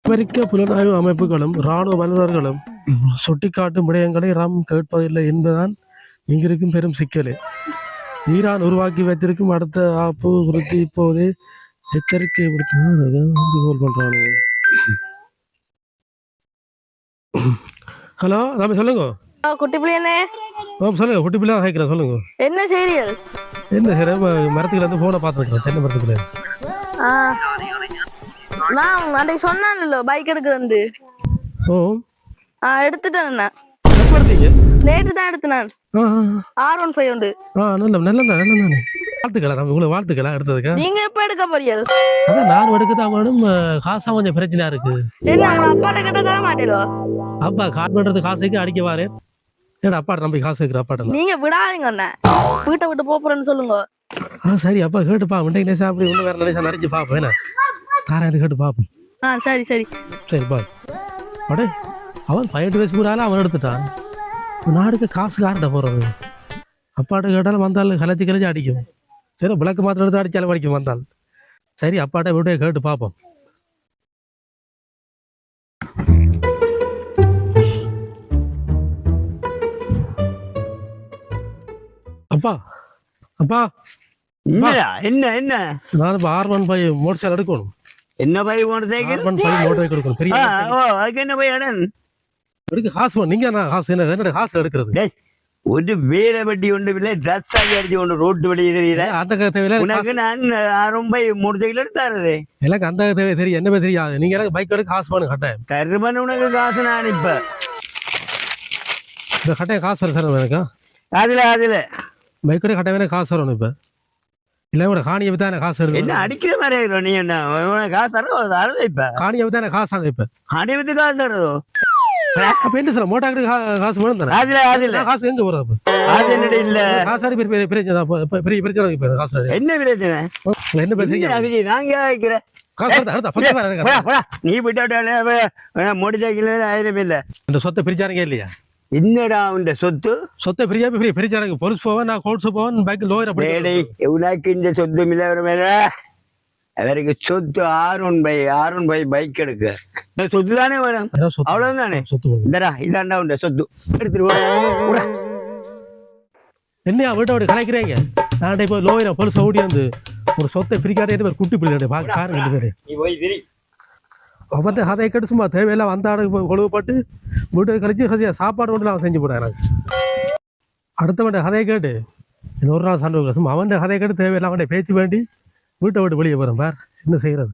அமெரிக்க புலனாய்வு அமைப்புகளும் இராணுவ வல்லுநர்களும் சுட்டிக்காட்டும் விடயங்களை ராம் கேட்பதில்லை என்பதுதான் இங்கிருக்கும் பெரும் சிக்கலே. ஈரான் உருவாக்கி வைத்திருக்கும் அடுத்த ஆப்பு குறித்து இப்போது எச்சரிக்கை பண்றானு. ஹலோ தம்பி சொல்லுங்க. குட்டி பிள்ளையனே சொல்லுங்க. குட்டி பிள்ளை கேட்கிறேன் சொல்லுங்க. என்ன சீரியல்? என்ன சரி மரத்துக்குள்ள இருந்து போனை பார்த்துருக்கேன். தென்னை மரத்துக்குள்ள. நான் அன்றைக்கு சொன்னான்ல பைக் எடுக்கிறது. ஓ எடுத்துட்டேன். எப்போ எடுத்தீங்க? நேற்று தான் எடுத்தேன். R15 உண்டு. நல்ல வாழ்த்துக்களா நம்ம உங்களுக்கு வாழ்த்துக்களா எடுத்ததுக்கா. நீங்க எப்ப எடுக்க போறீங்க? அதான் நான் எடுக்கதான் வேணும். காசா கொஞ்சம் பிரச்சனையா இருக்கு. என்ன அப்பாட்ட கிட்ட தர மாட்டேலோ? அப்பா காட் பண்றது காசுக்கு அடிக்க வாரு. ஏடா அப்பாட்ட நம்பி காசு இருக்கிற அப்பாட்ட நீங்க விடாதீங்க அண்ணா. வீட்டை விட்டு போறேன்னு சொல்லுங்க. சரி அப்பா கேட்டுப்பா. முட்டைக்கு அப்படி ஒண்ணு வேற நினைச்சா நடிச்சு பாப்போம். என்ன தாராரு கேட்டு பாப்போம். சரி சரி சரி பா. அடே அவன் 18 வயசு கூட அவன் எடுத்துட்டான். நாடுக்கு காசு கார்ட்ட போறது. அப்பாட்ட கேட்டாலும் வந்தாலும் கலைச்சி அடிக்கும். சரி விளக்கு மாத்திரம் எடுத்து அடிச்சாலும் அடிக்கும் வந்தால். சரி அப்பாட்ட வீட்டை கேட்டு பார்ப்போம். அப்பா அப்பா என்ன என்ன நான் இப்போ R15 மோட்டர் சைக்கிள் எடுக்கணும். என்ன பை motor cycle? R15 motor cycle எடுக்கணும். பெரிய அதுக்கு என்ன பை இடம் எடுக்க காசு நீங்க என்ன காசு என்ன காசு எடுக்கிறது? ஒரு வேலை வட்டி ஒன்று இல்லை. ட்ரெஸ் ஆகி அடிச்சு ஒன்று ரோட்டு வழி தெரியல. அந்த தேவையில்ல. உனக்கு நான் ரொம்ப மோட்டர் சைக்கிள் எடுத்தாருது. எனக்கு அந்த தேவை தெரியும். என்ன தெரியாது. நீங்க எனக்கு பைக் எடுக்க காசு பண்ணு கட்டாயம். தருமன் உனக்கு காசு நான் இப்ப இந்த கட்டாயம் காசு வரும் சார் எனக்கு. அதுல பைக் எடுக்க கட்டாயம் காசு வரணும். இப்ப இல்ல கூட காணியை வித்தா எனக்கு காசு வருது. என்ன அடிக்கிற மாதிரி நீ என்ன காசு தரது? இப்ப காணியை வித்தா எனக்கு காசு ஆகும். இப்ப காணியை வித்து காசு தரதோ? அப்ப என்ன சார் மோட்டாக்கு காசு வேணும் தானே? அதுல காசு எங்க வரும்? அது என்னடி இல்ல காசு பெரிய பிரச்சனை. காசு என்ன பிரச்சனை? என்ன பிரச்சனை? நாங்க கேட்கிறேன் நீ விட்டா மோட்டர் சைக்கிள் 1000 இல்ல. இந்த சொத்தை பிரிச்சாருங்க இல்லையா? என்னடா உண்ட சொத்தை பிரிச்சாருங்க. பொலிஸ் போவேன், நான் கோல்ஸ் போவேன், பைக் லோயர். உனக்கு இந்த சொத்து மில்ல அவருக்கு சொத்து R15 பைக் எடுக்க சொத்து தானே வேணும். அவ்வளவு தானே சொத்து. இதாண்டா உண்ட சொத்து எடுத்துட்டு என்னையா வீட்டை கலைக்கிறீங்க? நான் இப்போ லோயர் பொலிஸ் ஓடி வந்து ஒரு சொத்தை பிரிக்காத குட்டி பிள்ளை பாருங்க பேரு. அவன் அதை கட்டு சும்மா தேவையில்லை அந்த கொழுவுப்பட்டு வீட்டை கழிச்சு சாப்பாடு கொண்டு அவன் செஞ்சு போடுறான். எனக்கு அடுத்தவன் கதையை கேட்டு இன்னொரு நாள் சண்டை சும்மா அவன் கதையை கேட்டு தேவையில்லை அவன் பேச்சு வேண்டி வீட்டை விட்டு வெளியே போகிறேன். பார் என்ன செய்கிறது?